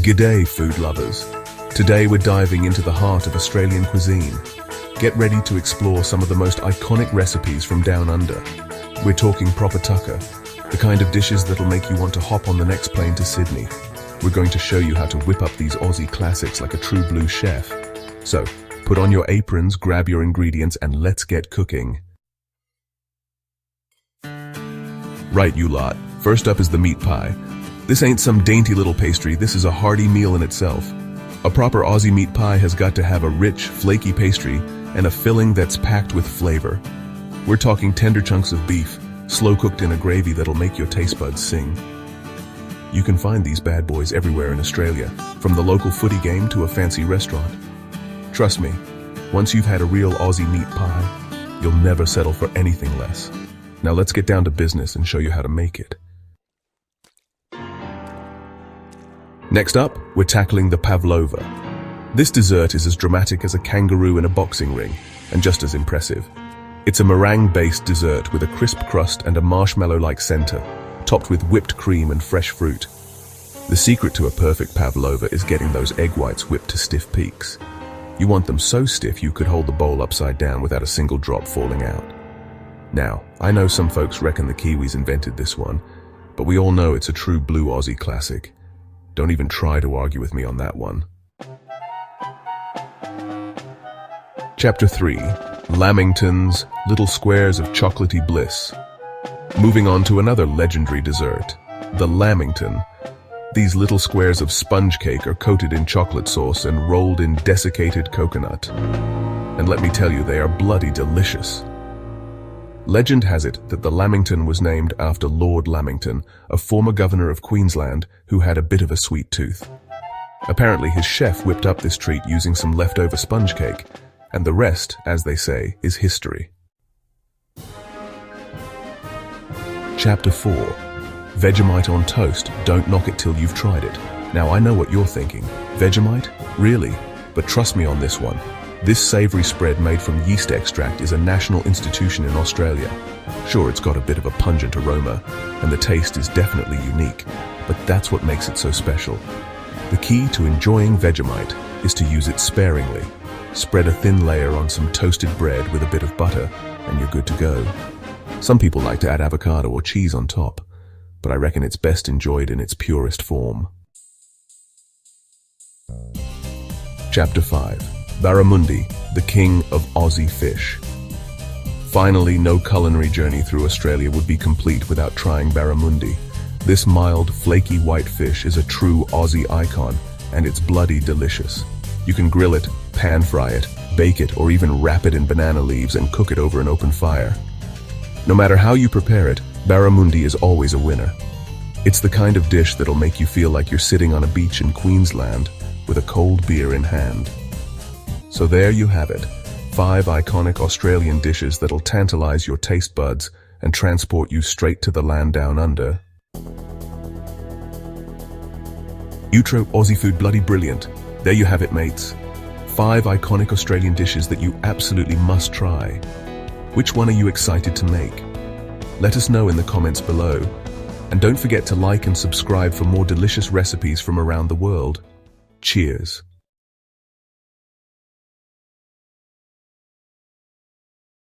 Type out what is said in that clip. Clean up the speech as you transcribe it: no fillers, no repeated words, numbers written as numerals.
G'day, food lovers. Today we're diving into the heart of Australian cuisine. Get ready to explore some of the most iconic recipes from down under. We're talking proper tucker, the kind of dishes that'll make you want to hop on the next plane to Sydney. We're going to show you how to whip up these Aussie classics like a true blue chef. So, put on your aprons, grab your ingredients, and let's get cooking. Right, you lot. First up is the meat pie. This ain't some dainty little pastry, this is a hearty meal in itself. A proper Aussie meat pie has got to have a rich, flaky pastry and a filling that's packed with flavor. We're talking tender chunks of beef, slow cooked in a gravy that'll make your taste buds sing. You can find these bad boys everywhere in Australia, from the local footy game to a fancy restaurant. Trust me, once you've had a real Aussie meat pie, you'll never settle for anything less. Now let's get down to business and show you how to make it. Next up, we're tackling the pavlova. This dessert is as dramatic as a kangaroo in a boxing ring, and just as impressive. It's a meringue-based dessert with a crisp crust and a marshmallow-like center, topped with whipped cream and fresh fruit. The secret to a perfect pavlova is getting those egg whites whipped to stiff peaks. You want them so stiff you could hold the bowl upside down without a single drop falling out. Now, I know some folks reckon the Kiwis invented this one, but we all know it's a true blue Aussie classic. Don't even try to argue with me on that one. Chapter 3. Lamingtons, little squares of chocolatey bliss. Moving on to another legendary dessert, the lamington. These little squares of sponge cake are coated in chocolate sauce and rolled in desiccated coconut. And let me tell you, they are bloody delicious. Legend has it that the lamington was named after Lord Lamington, a former governor of Queensland who had a bit of a sweet tooth. Apparently his chef whipped up this treat using some leftover sponge cake, and the rest, as they say, is history. Chapter 4. Vegemite on toast, don't knock it till you've tried it. Now I know what you're thinking. Vegemite? Really? But trust me on this one. This savory spread made from yeast extract is a national institution in Australia. Sure, it's got a bit of a pungent aroma, and the taste is definitely unique, but that's what makes it so special. The key to enjoying Vegemite is to use it sparingly. Spread a thin layer on some toasted bread with a bit of butter, and you're good to go. Some people like to add avocado or cheese on top, but I reckon it's best enjoyed in its purest form. Chapter 5. Barramundi, the king of Aussie fish. Finally, no culinary journey through Australia would be complete without trying barramundi. This mild, flaky white fish is a true Aussie icon, and it's bloody delicious. You can grill it, pan fry it, bake it, or even wrap it in banana leaves and cook it over an open fire. No matter how you prepare it, barramundi is always a winner. It's the kind of dish that'll make you feel like you're sitting on a beach in Queensland with a cold beer in hand. So there you have it, 5 iconic Australian dishes that'll tantalize your taste buds and transport you straight to the land down under. Outro Aussie food bloody brilliant. There you have it, mates. 5 iconic Australian dishes that you absolutely must try. Which one are you excited to make? Let us know in the comments below. And don't forget to like and subscribe for more delicious recipes from around the world. Cheers.